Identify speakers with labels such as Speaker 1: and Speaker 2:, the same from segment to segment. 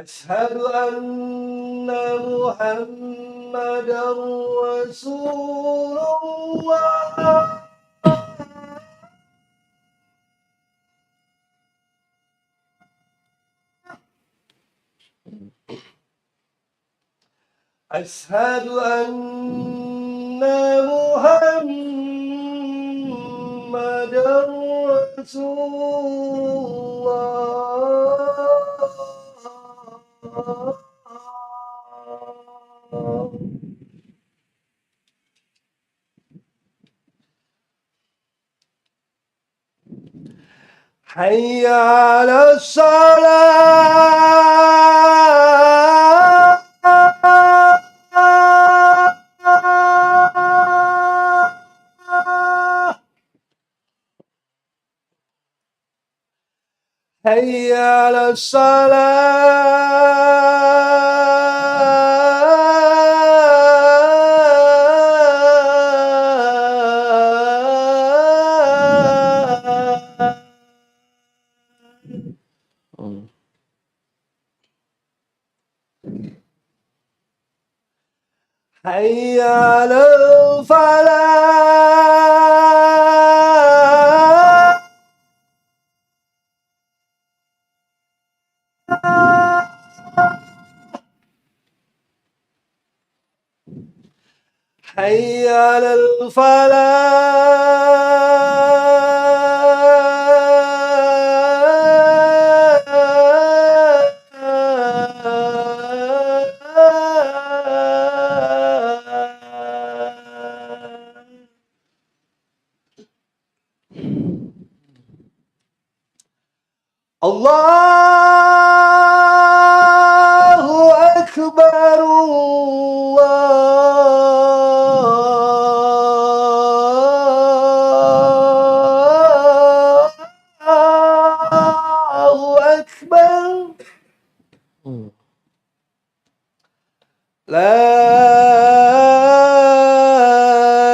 Speaker 1: أشهد أن محمدا رسول الله. أشهد أن محمدا رسول الله. حي على الصلاة. حي على الصلاة. حي على الفلاح. حي على الفلاح. الله أكبر. الله أكبر. لا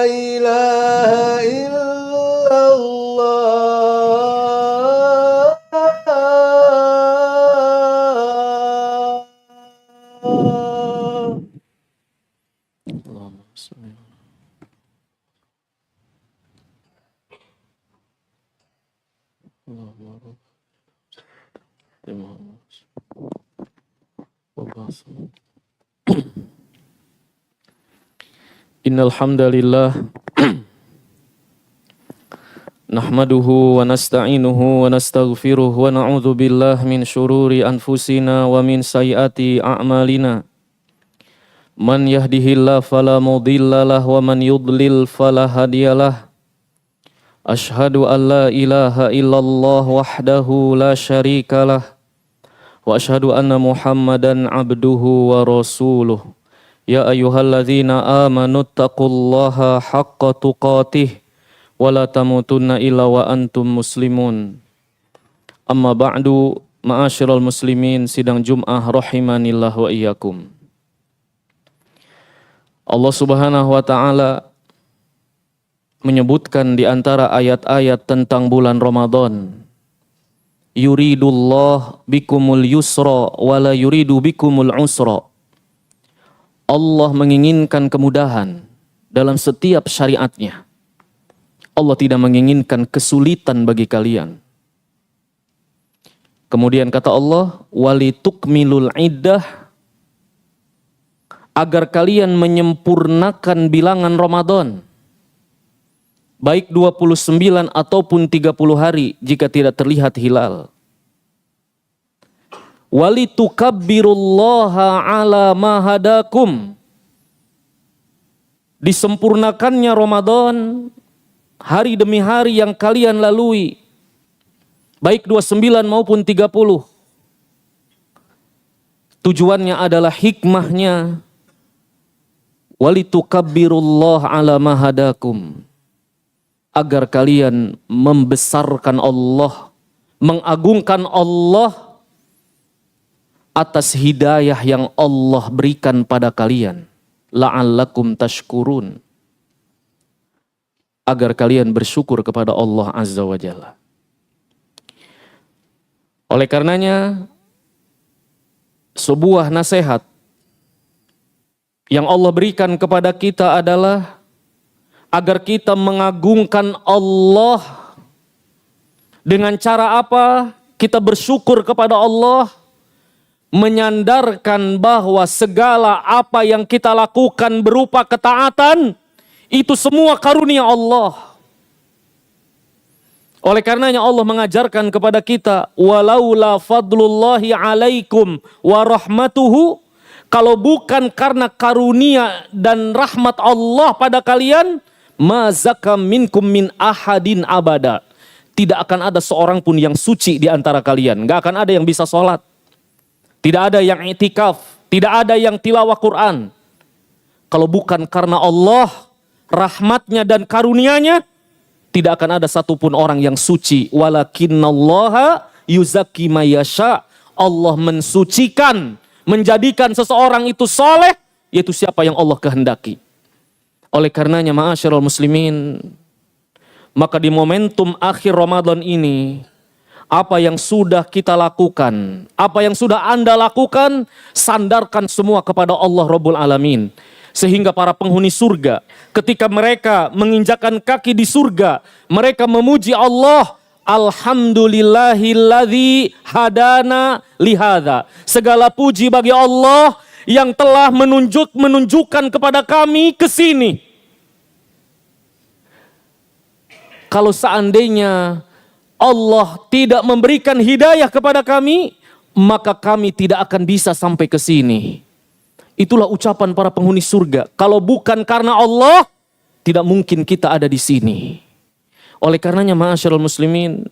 Speaker 1: إله إلا الله.
Speaker 2: اللهم صل Innal hamdalillah nahmaduhu wa nasta'inuhu wa nastaghfiruh wa na'udzu billahi min syururi anfusina wa min sayyiati a'malina. Man yahdihillahu fala mudhillalah wa man yudlil fala hadiyalah. Ashhadu an la ilaha illallah wahdahu la syarikalah wa ashhadu anna Muhammadan abduhu wa rasuluh. Ya ayyuhalladzina amanu taqullaha haqqa tuqatih wa la tamutunna illa wa antum muslimun. Amma ba'du, ma'asyiral muslimin sidang Jum'ah rahimanillah wa iyyakum. Allah Subhanahu wa taala menyebutkan di antara ayat-ayat tentang bulan Ramadan, yuridullah bikumul yusra wa la yuridu bikumul usra. Allah menginginkan kemudahan dalam setiap syariatnya. Allah tidak menginginkan kesulitan bagi kalian. Kemudian kata Allah, walitukmilul iddah, agar kalian menyempurnakan bilangan Ramadan. Baik 29 ataupun 30 hari jika tidak terlihat hilal. Walitukabbirullaha ala ma hadakum. Disempurnakannya Ramadan hari demi hari yang kalian lalui, baik 29 maupun 30. Tujuannya adalah hikmahnya walitukabbirullaha ala ma hadakum, agar kalian membesarkan Allah, mengagungkan Allah atas hidayah yang Allah berikan pada kalian, la'allakum tashkurun, agar kalian bersyukur kepada Allah Azza wa Jalla. Oleh karenanya sebuah nasihat yang Allah berikan kepada kita adalah agar kita mengagungkan Allah. Dengan cara apa? Kita bersyukur kepada Allah, menyandarkan bahwa segala apa yang kita lakukan berupa ketaatan, itu semua karunia Allah. Oleh karenanya Allah mengajarkan kepada kita, walaula fadlullahi alaikum wa rahmatuhu, kalau bukan karena karunia dan rahmat Allah pada kalian, ma zaka minkum min ahadin abada. Tidak akan ada seorang pun yang suci di antara kalian. Gak akan ada yang bisa sholat. Tidak ada yang i'tikaf. Tidak ada yang tilawah Quran. Kalau bukan karena Allah, rahmatnya dan karunianya, tidak akan ada satupun orang yang suci. Walakinnallaha yuzakki mayasha. Allah mensucikan, menjadikan seseorang itu soleh, yaitu siapa yang Allah kehendaki. Oleh karenanya ma'asyiral muslimin, maka di momentum akhir Ramadan ini, apa yang sudah kita lakukan, apa yang sudah Anda lakukan, sandarkan semua kepada Allah Rabbul Alamin. Sehingga para penghuni surga, ketika mereka menginjakkan kaki di surga, mereka memuji Allah, Alhamdulillahilladzi hadana lihada. Segala puji bagi Allah yang telah menunjukkan kepada kami ke sini. Kalau seandainya Allah tidak memberikan hidayah kepada kami, maka kami tidak akan bisa sampai ke sini. Itulah ucapan para penghuni surga. Kalau bukan karena Allah, tidak mungkin kita ada di sini. Oleh karenanya ma'asyiral muslimin,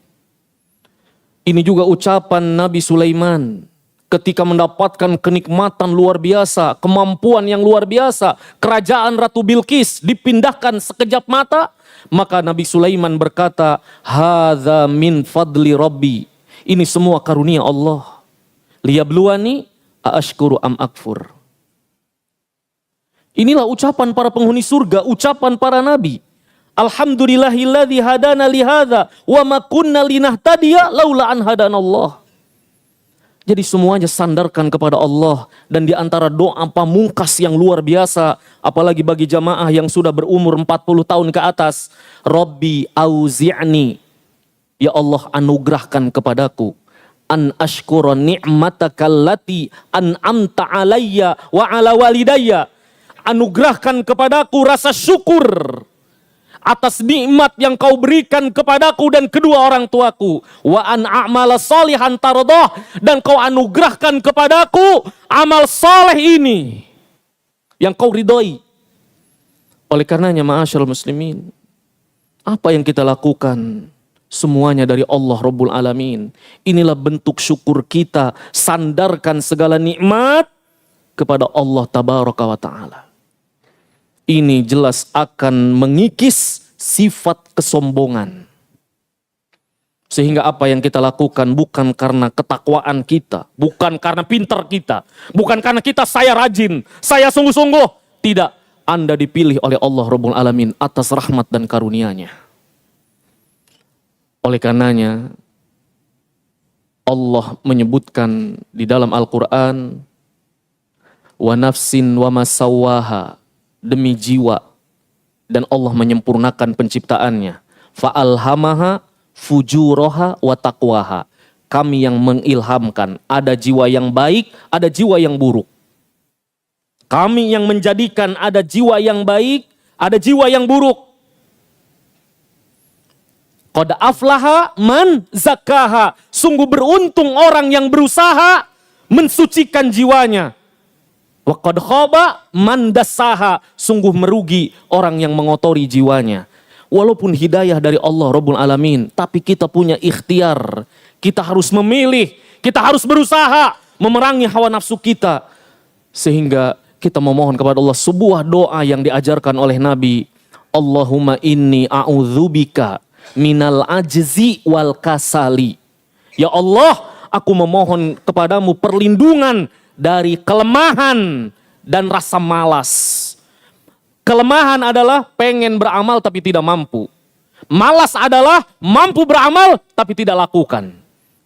Speaker 2: ini juga ucapan Nabi Sulaiman ketika mendapatkan kenikmatan luar biasa, kemampuan yang luar biasa, kerajaan Ratu Bilqis dipindahkan sekejap mata. Maka Nabi Sulaiman berkata, hadza min fadli rabbi. Ini semua karunia Allah. Liyabluwani aashkuru am akfur. Inilah ucapan para penghuni surga, ucapan para nabi. Alhamdulillahilladzi hadana lihadza wa ma kunna linahtadiya laula an hadanallah. Jadi semuanya sandarkan kepada Allah. Dan di antara doa pamungkas yang luar biasa, apalagi bagi jamaah yang sudah berumur 40 tahun ke atas, Rabbi auzi'ni, ya Allah anugerahkan kepadaku, an ashkura ni'mataka allati an'amta alayya wa ala walidayya. Anugerahkan kepadaku rasa syukur atas nikmat yang kau berikan kepadaku dan kedua orang tuaku. Wa an a'mala salihan tardah, dan kau anugerahkan kepadaku amal saleh ini yang kau ridhoi. Oleh karenanya ma'asyiral muslimin, apa yang kita lakukan semuanya dari Allah Rabbul Alamin. Inilah bentuk syukur kita, sandarkan segala nikmat kepada Allah Tabaraka wa Ta'ala. Ini jelas akan mengikis sifat kesombongan. Sehingga apa yang kita lakukan bukan karena ketakwaan kita, bukan karena pintar kita, bukan karena kita saya rajin, saya sungguh-sungguh. Tidak, Anda dipilih oleh Allah Rabbul Alamin atas rahmat dan karunia-Nya. Oleh karenanya Allah menyebutkan di dalam Al-Quran, wa nafsin wa masawwaha, demi jiwa, dan Allah menyempurnakan penciptaannya. Fa'alhamaha fujuraha wa taqwaha. Kami yang mengilhamkan, ada jiwa yang baik, ada jiwa yang buruk. Kami yang menjadikan ada jiwa yang baik, ada jiwa yang buruk. Qad aflaha man zakkaha. Sungguh beruntung orang yang berusaha mensucikan jiwanya. Wa qad khaba man dassaha. Sungguh merugi orang yang mengotori jiwanya. Walaupun hidayah dari Allah Rabbul Alamin, tapi kita punya ikhtiar. Kita harus memilih, kita harus berusaha memerangi hawa nafsu kita. Sehingga kita memohon kepada Allah sebuah doa yang diajarkan oleh Nabi. Allahumma inni a'udzubika minal ajzi wal kasali. Ya Allah, aku memohon kepadamu perlindungan dari kelemahan dan rasa malas. Kelemahan adalah pengen beramal tapi tidak mampu. Malas adalah mampu beramal tapi tidak lakukan.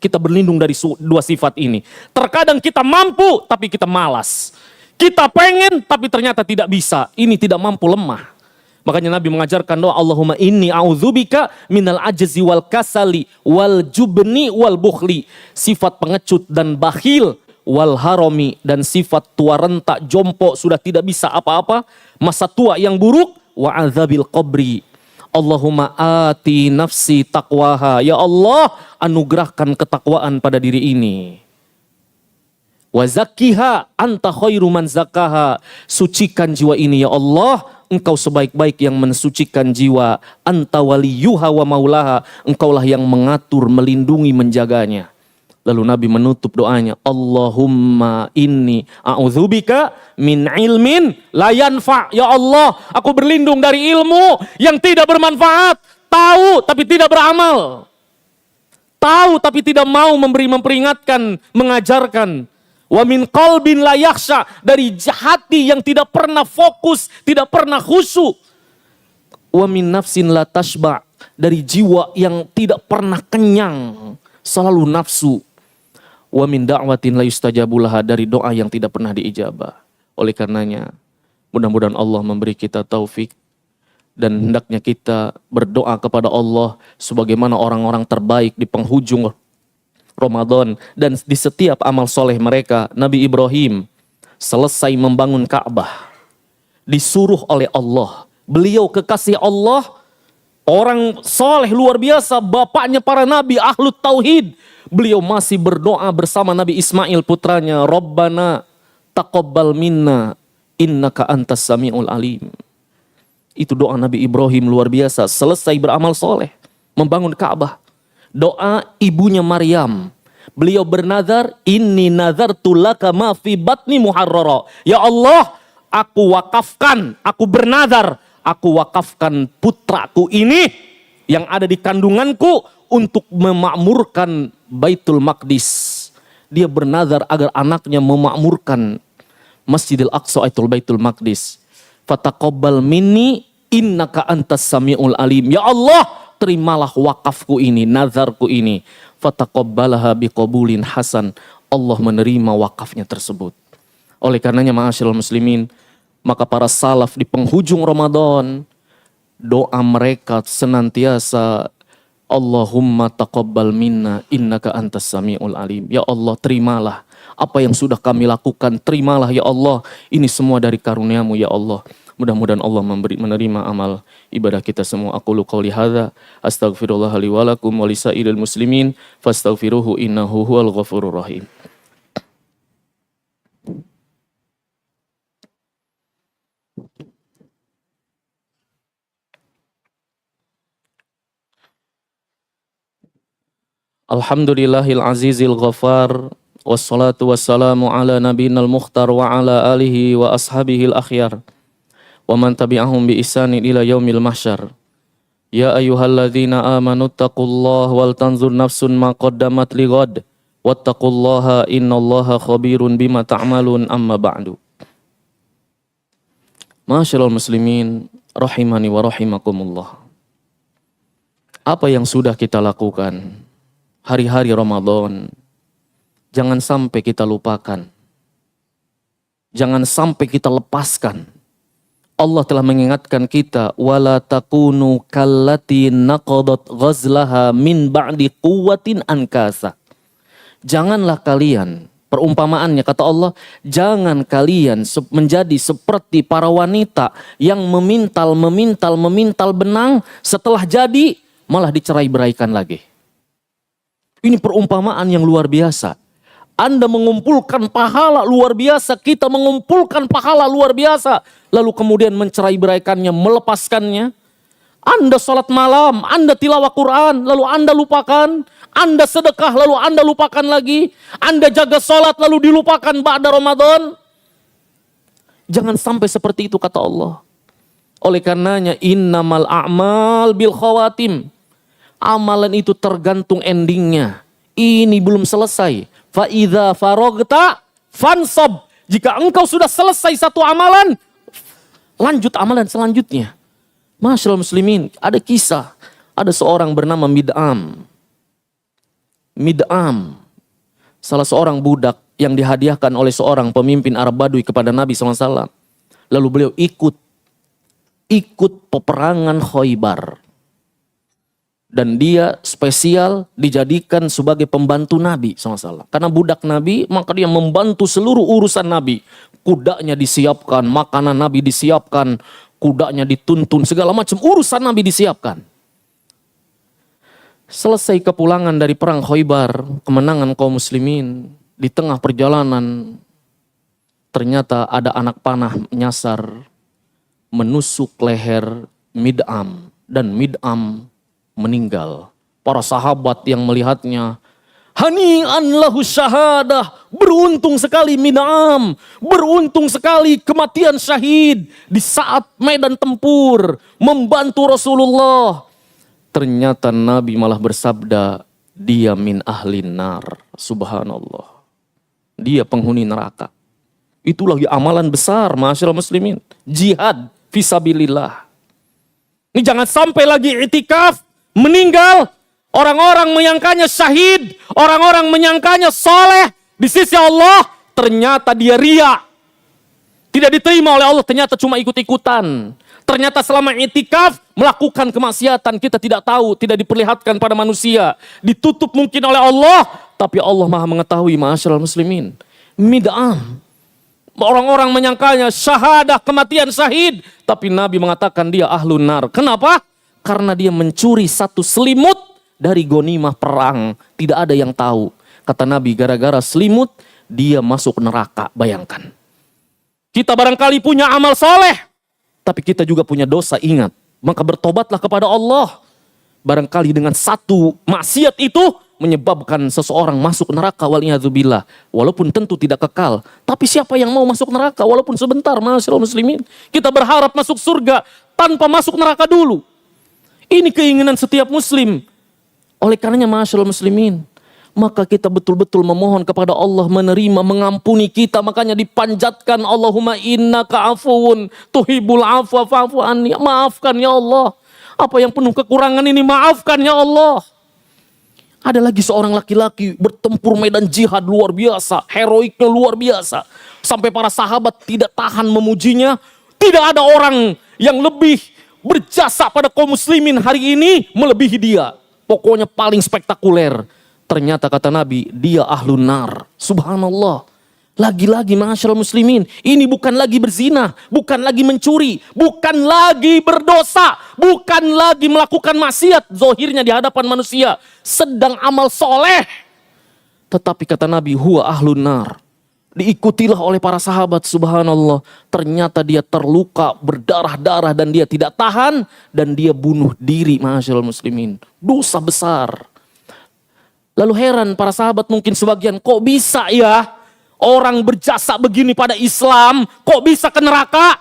Speaker 2: kita berlindung dari dua sifat ini. Terkadang kita mampu tapi kita malas. Kita pengen tapi ternyata tidak bisa. Ini tidak mampu, lemah. Makanya Nabi mengajarkan doa, Allahumma inni a'udzubika minal ajzi wal kasali wal jubni wal bukhli. Sifat pengecut dan bakhil, wal harami, dan sifat tua rentak jompo sudah tidak bisa apa-apa, masa tua yang buruk, wa adzabil qabri. Allahumma ati nafsi taqwaha. Ya Allah, anugerahkan ketakwaan pada diri ini. Wa zakkiha anta khairu man zakkaha. Sucikan jiwa ini ya Allah, Engkau sebaik-baik yang mensucikan jiwa. Anta waliyuha wa maulaha. Engkaulah yang mengatur, melindungi, menjaganya. Lalu Nabi menutup doanya, Allahumma inni a'udzubika min ilmin la yanfa'. Ya Allah, aku berlindung dari ilmu yang tidak bermanfaat. Tahu tapi tidak beramal. Tahu tapi tidak mau memperingatkan, mengajarkan. Wa min qalbin la yakhsha, dari hati yang tidak pernah fokus, tidak pernah khusyuk. Wa min nafsin la tashba', dari jiwa yang tidak pernah kenyang, selalu nafsu. Wa min da'watin la yustajabu laha, dari doa yang tidak pernah diijabah. Oleh karenanya, mudah-mudahan Allah memberi kita taufik dan hendaknya kita berdoa kepada Allah sebagaimana orang-orang terbaik di penghujung Ramadan dan di setiap amal soleh mereka. Nabi Ibrahim selesai membangun Ka'bah, disuruh oleh Allah. Beliau kekasih Allah, orang soleh luar biasa, bapaknya para nabi, ahlu tauhid. Beliau masih berdoa bersama Nabi Ismail putranya, Rabbana taqabbal minna innaka antas sami'ul alim. Itu doa Nabi Ibrahim luar biasa, selesai beramal soleh, membangun Ka'bah. Doa ibunya Maryam, beliau bernazar, inni nazartu laka ma fi batni muharrara. Ya Allah, aku wakafkan, aku bernazar, aku wakafkan putraku ini yang ada di kandunganku untuk memakmurkan Baitul Maqdis. Dia bernazar agar anaknya memakmurkan Masjidil Aqsa itu Baitul Maqdis. Fataqabbal minni innaka antas sami'ul alim. Ya Allah, terimalah wakafku ini, nazarku ini. Fataqabbalaha biqabulin hasan. Allah menerima wakafnya tersebut. Oleh karenanya ma'asyiral muslimin, maka para salaf di penghujung Ramadan, doa mereka senantiasa, Allahumma taqabbal minna innaka antas sami'ul alim. Ya Allah, terimalah apa yang sudah kami lakukan, terimalah ya Allah, ini semua dari karunia-Mu ya Allah. Mudah-mudahan Allah menerima amal ibadah kita semua. Aqulu qouli hadza astaghfirullah li wa lakum wa lisairil muslimin fastaghfiruhu innahu huwal ghafurur rahim. Alhamdulillahil azizil ghafar, wassalatu wassalamu ala nabiyinal mukhtar wa ala alihi wa ashabihil akhyar wa man tabi'ahum bi ihsanin ila yaumil mahsyar. Ya ayyuhalladzina amanu taqullaha wal tanzur nafsun ma qaddamat lighad wattaqullaha innallaha khabirun bima ta'malun, amma ba'du. Masyiral muslimin rahimani wa rahimakumullah. Apa yang sudah kita lakukan hari-hari Ramadan, jangan sampai kita lupakan. Jangan sampai kita lepaskan. Allah telah mengingatkan kita, wala takunu kallati naqadat ghazlaha min ba'di quwwatin ankasa. Janganlah kalian, perumpamaannya kata Allah, jangan kalian menjadi seperti para wanita yang memintal benang, setelah jadi malah dicerai-beraikan lagi. Ini perumpamaan yang luar biasa. Anda mengumpulkan pahala luar biasa, kita mengumpulkan pahala luar biasa, lalu kemudian mencerai-beraikannya, melepaskannya. Anda sholat malam, Anda tilawah Quran, lalu Anda lupakan. Anda sedekah, lalu Anda lupakan lagi. Anda jaga sholat, lalu dilupakan ba'da Ramadan. Jangan sampai seperti itu kata Allah. Oleh karenanya, innamal a'mal bil khawatim. Amalan itu tergantung endingnya. Ini belum selesai. Fa idza faragta fansab. Jika engkau sudah selesai satu amalan, lanjut amalan selanjutnya. Masyiral muslimin, ada kisah. Ada seorang bernama Mid'am. Mid'am, salah seorang budak yang dihadiahkan oleh seorang pemimpin Arab Badui kepada Nabi SAW. Lalu beliau ikut peperangan Khaybar. Dan dia spesial dijadikan sebagai pembantu Nabi SAW. Karena budak Nabi, maka dia membantu seluruh urusan Nabi. Kudanya disiapkan, makanan Nabi disiapkan, kudanya dituntun, segala macam urusan Nabi disiapkan. Selesai kepulangan dari perang Khaybar, kemenangan kaum muslimin, di tengah perjalanan ternyata ada anak panah menyasar, menusuk leher Mid'am, dan Mid'am meninggal. Para sahabat yang melihatnya, hani'an lahu syahadah, beruntung sekali Mid'am, beruntung sekali kematian syahid di saat medan tempur, membantu Rasulullah. Ternyata Nabi malah bersabda, dia min ahlin nar. Subhanallah. Dia penghuni neraka. Itu lagi amalan besar, ma'asyiral muslimin. Jihad fisabilillah. Ini jangan sampai lagi i'tikaf, meninggal, orang-orang menyangkanya syahid, orang-orang menyangkanya soleh di sisi Allah, ternyata dia riya. Tidak diterima oleh Allah, ternyata cuma ikut-ikutan. Ternyata selama i'tikaf melakukan kemaksiatan, kita tidak tahu, tidak diperlihatkan pada manusia. Ditutup mungkin oleh Allah, tapi Allah Maha mengetahui, ma'asyiral muslimin. Mid'am. Orang-orang menyangkanya syahadah, kematian syahid, tapi Nabi mengatakan dia ahlun nar. Kenapa? Karena dia mencuri satu selimut dari ghanimah perang. Tidak ada yang tahu. Kata Nabi, gara-gara selimut dia masuk neraka. Bayangkan. Kita barangkali punya amal soleh, tapi kita juga punya dosa, ingat. Maka bertobatlah kepada Allah. Barangkali dengan satu maksiat itu menyebabkan seseorang masuk neraka, waliyadzubillah. Walaupun tentu tidak kekal. Tapi siapa yang mau masuk neraka walaupun sebentar, ma'asyiral muslimin. Kita berharap masuk surga tanpa masuk neraka dulu. Ini keinginan setiap muslim. Oleh karenanya, ma'asyiral muslimin, maka kita betul-betul memohon kepada Allah menerima, mengampuni kita. Makanya dipanjatkan, Allahumma innaka afuwun tuhibbul afwa fa'fu anni. Maafkan ya Allah. Apa yang penuh kekurangan ini, maafkan ya Allah. Ada lagi seorang laki-laki bertempur medan jihad luar biasa, heroiknya luar biasa. Sampai para sahabat tidak tahan memujinya. Tidak ada orang yang lebih berjasa pada kaum muslimin hari ini melebihi dia. Pokoknya paling spektakuler. Ternyata kata Nabi, dia ahlun nar. Subhanallah. Lagi-lagi ma'asyiral muslimin, ini bukan lagi berzina, bukan lagi mencuri, bukan lagi berdosa, bukan lagi melakukan maksiat zahirnya di hadapan manusia, sedang amal soleh. Tetapi kata Nabi, huwa ahlun nar. Diikutilah oleh para sahabat, subhanallah. Ternyata dia terluka, berdarah-darah, dan dia tidak tahan, dan dia bunuh diri, ma'asyiral muslimin. Dosa besar. Lalu heran para sahabat mungkin sebagian, kok bisa ya orang berjasa begini pada Islam, kok bisa ke neraka?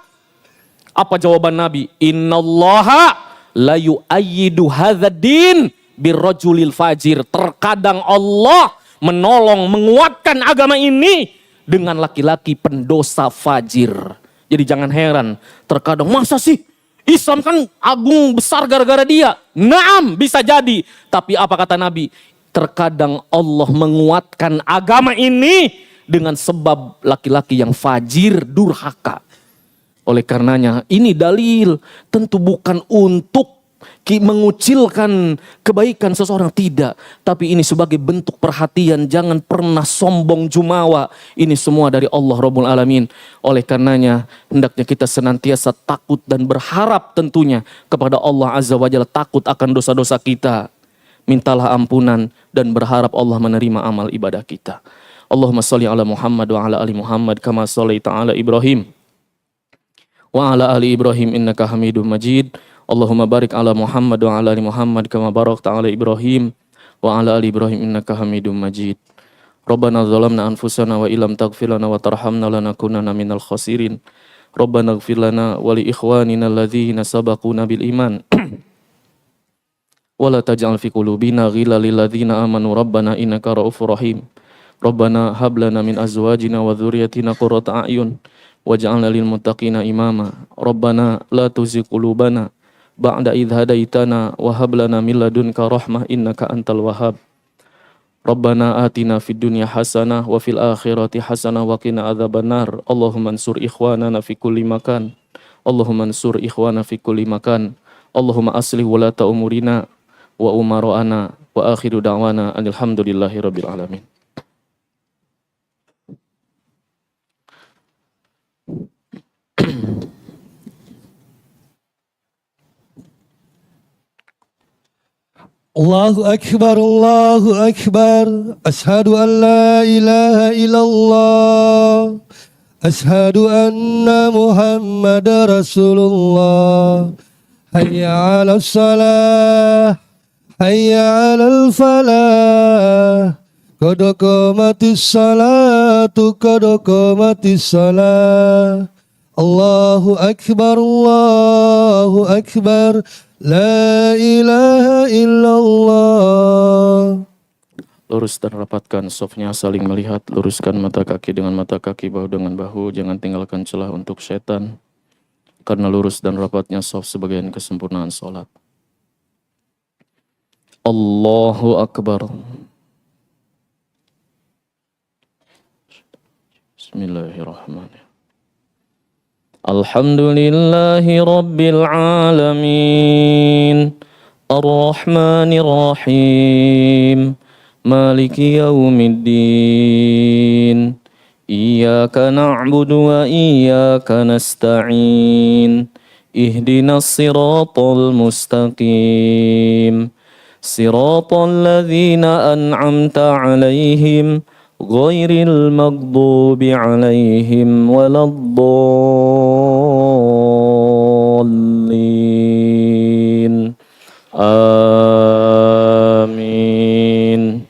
Speaker 2: Apa jawaban Nabi? Innallaha la yu'ayyidu hadzal-din birrajulil fajir. Terkadang Allah menolong, menguatkan agama ini dengan laki-laki pendosa fajir. Jadi jangan heran, terkadang masa sih Islam kan agung besar gara-gara dia? Naam, bisa jadi. Tapi apa kata Nabi? Terkadang Allah menguatkan agama ini dengan sebab laki-laki yang fajir, durhaka. Oleh karenanya ini dalil, tentu bukan untuk mengucilkan kebaikan seseorang, tidak. Tapi ini sebagai bentuk perhatian, jangan pernah sombong jumawa. Ini semua dari Allah Rabbul Alamin. Oleh karenanya hendaknya kita senantiasa takut dan berharap tentunya kepada Allah Azza wa Jalla, takut akan dosa-dosa kita. Mintalah ampunan dan berharap Allah menerima amal ibadah kita. Allahumma sholli ala Muhammad wa ala ali Muhammad kama shallaita ala Ibrahim wa ala ali Ibrahim innaka Hamidum Majid. Allahumma barik ala Muhammad wa ala ali Muhammad kama barakta ala Ibrahim wa ala ali Ibrahim innaka Hamidum Majid. Rabbana zalamna anfusana wa illam taghfir lana wa tarhamna lanakunanna minal khasirin. Rabbana ighfir lana wa li ikhwanina alladhina sabaquna bil iman. Wa la taj'al fi qulubina ghillan lil ladzina amanu rabbana innaka ra'ufur rahim. Rabbana hab lana min azwajina wa dzurriyyatina qurrata a'yun waj'alna lil muttaqina imama. Rabbana la tuzigh qulubana ba'da idh hadaitana wa hab lana min ladunka rahmah innaka antal wahhab. Rabbana atina fid dunya hasanah wa fil akhirati hasanah wa qina adzabannar. Allahumma ansur ikhwanana fi kulli makan. Allahumma ansur ikhwana fi kulli makan. Allahumma aslih wulata umurina wa umara'ana wa akhiru da'wana alhamdulillahi rabbil alamin.
Speaker 1: Allahu Akbar, Allahu Akbar. Ashhadu an la ilaha illallah. Ashhadu anna Muhammadar Rasulullah. Hayya 'alas salah, hayya 'alal falah. Qad qamatis salatu, qad qamatis salah. Allahu Akbar, Allahu Akbar. La ilaha illallah.
Speaker 2: Lurus dan rapatkan sofnya, saling melihat. Luruskan mata kaki dengan mata kaki, bahu dengan bahu. Jangan tinggalkan celah untuk setan. Karena lurus dan rapatnya sof sebagian kesempurnaan sholat. Allahu Akbar. Bismillahirrahmanirrahim. Alhamdulillahi Rabbil Alamin. Ar-Rahmanir Rahim. Maliki Yaumiddin. Iyyaka na'budu wa iyyaka nasta'in. Ihdinas siratal mustaqim. Siratal ladzina an'amta 'alaihim ghairil maghdubi 'alaihim waladdallin. Amin.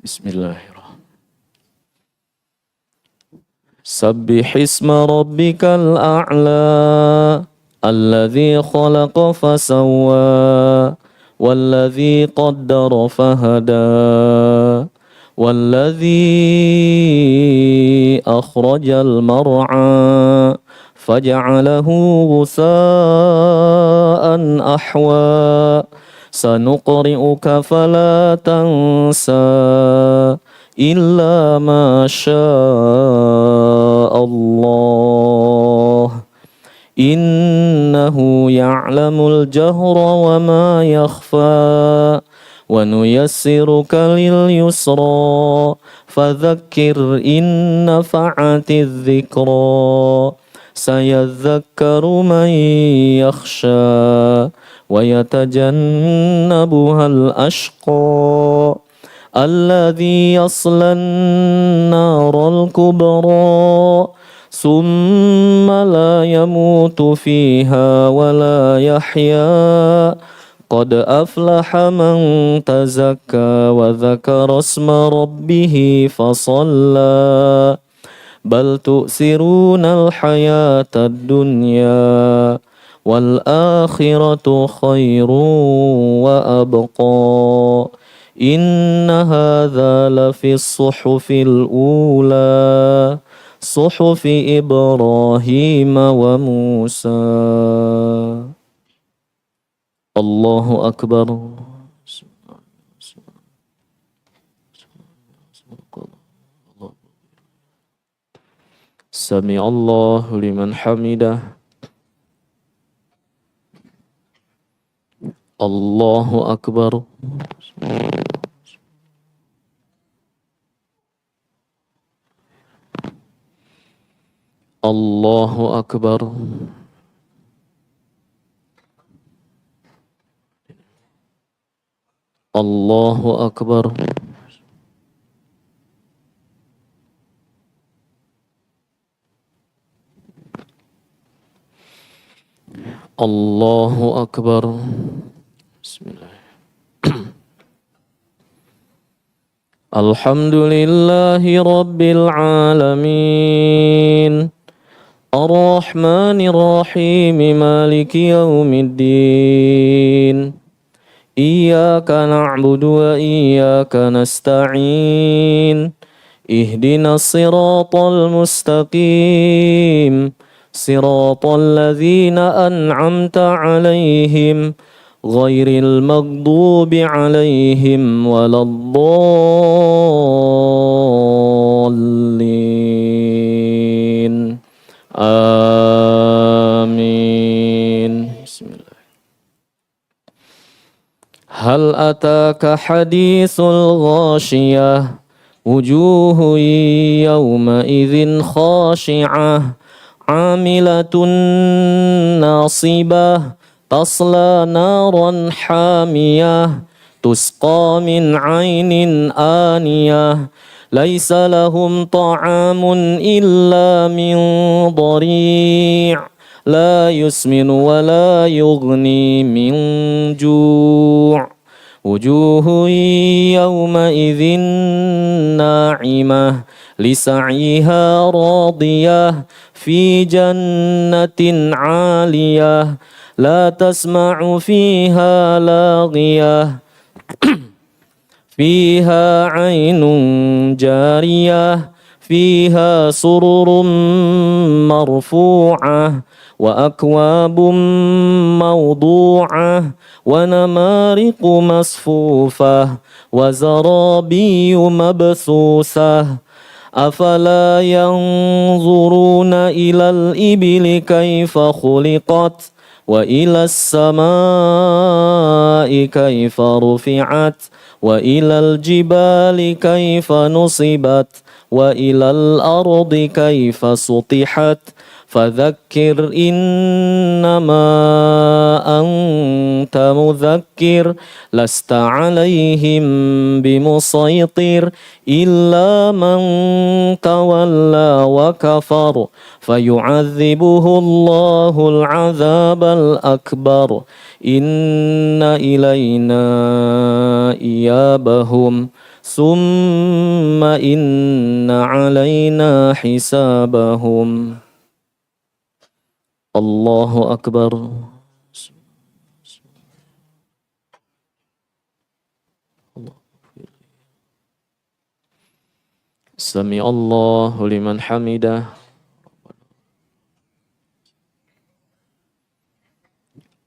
Speaker 2: Bismillahirrahmanirrahim. Sabbihisma rabbikal a'la alladzi khalaqa fasawwa والذي قدر فهدى والذي أخرج المرعى فجعله غثاء أحوى سنقرئك فلا تنسى إلا ما شاء الله إنه يعلم الجهر وما يخفى ونيسرك لليسرى فذكر إن نفعت الذكرى سيذكر من يخشى ويتجنبها الأشقى الذي يصلى النار الكبرى ثم لا يموت فيها ولا يحيا قد أفلح من تزكى وذكر اسم ربه فصلى بل تؤثرون الحياة الدنيا والآخرة خير وأبقى إن هذا لفي الصحف الأولى صحف إبراهيم وموسى. الله أكبر. سمع الله لمن حمده. الله أكبر. الله أكبر. الله أكبر. الله أكبر. بسم الله. الحمد لله رب العالمين الرحمن الرحيم مالك يوم الدين إياك نعبد وإياك نستعين اهدنا الصراط المستقيم صراط الذين أنعمت عليهم غير المغضوب عليهم ولا الضالين آمين. بسم الله. هل أتاك حديث الغاشية وجوه يومئذ خاشعة عاملة ناصبة تصلى نارا حامية تسقى من عين آنية ليس لهم طعام إلا من ضريع لا يسمن ولا يغني من جوع وجوه يومئذ ناعمة لسعيها راضية في جنة عالية لا تسمع فيها لاغية فيها عين جارية فيها سرر مرفوعة وأكواب موضوعة ونمارق مصفوفة وزرابي مبثوثة أفلا ينظرون إلى الإبل كيف خلقت وإلى السماء كيف رفعت وإلى الجبال كيف نصبت وإلى الأرض كيف سطحت فذكر إنما أنت مذكر لست عليهم بمسيطر إلا من تولى وكفر فيعذبه الله العذاب الأكبر إن إلينا إيابهم ثم إن علينا حسابهم. الله أكبر. سمع الله لمن حمده.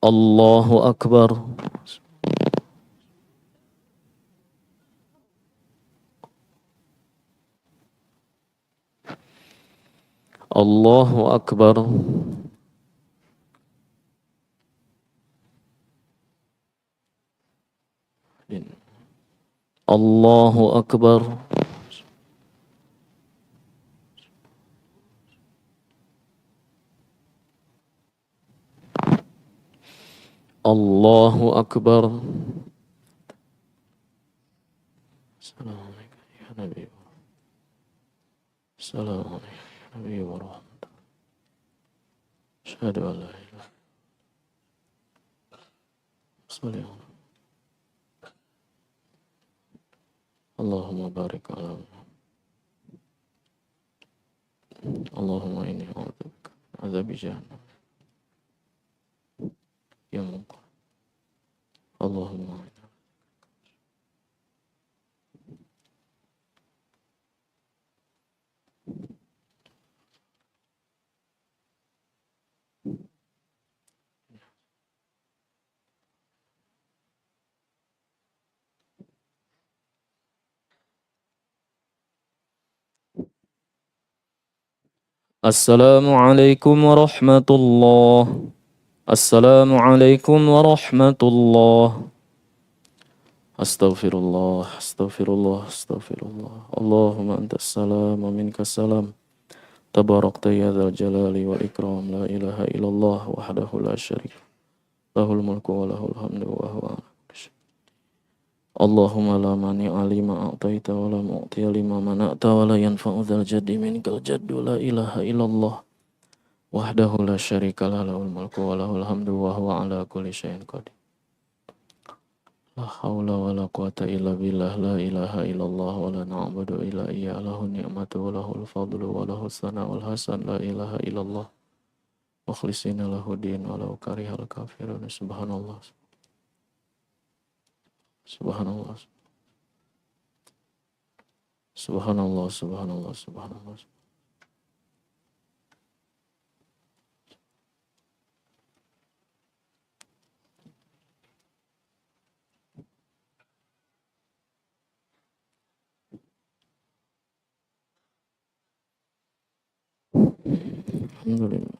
Speaker 2: الله أكبر. الله أكبر. الله أكبر. الله أكبر. السلام عليكم يا نبي. السلام عليكم يا نبي ورحمة الله. أشهد أن لا إله إلا الله. اللهم بارك على محمد. اللهم إني أعوذ بك من عذاب جهنم يوم القيامة. اللهم السلام عليكم ورحمة الله. السلام عليكم ورحمة الله. أستغفر الله أستغفر الله أستغفر الله. اللهم أنت السلام ومنك السلام تباركت يا ذا الجلال والإكرام. لا إله إلا الله وحده لا شريك له الملك وله الحمد وهو على كل شيء. اللهم لا مانع لما أعطيت ولا معطي لما منعت ولا ينفع ذا الجد منك الجد. لا إله إلا الله وحده لا شريك له الملك وله الحمد وهو على كل شيء قدير. لا حول ولا قوة إلا بالله. لا إله إلا الله ولا نعبد إلا إياه. له النعمة وله الفضل وله الثناء الحسن. لا إله إلا الله مخلصين له الدين ولو كره الكافرون. سبحان الله سبحان الله سبحان الله سبحان الله سبحان الله. Alhamdulillah.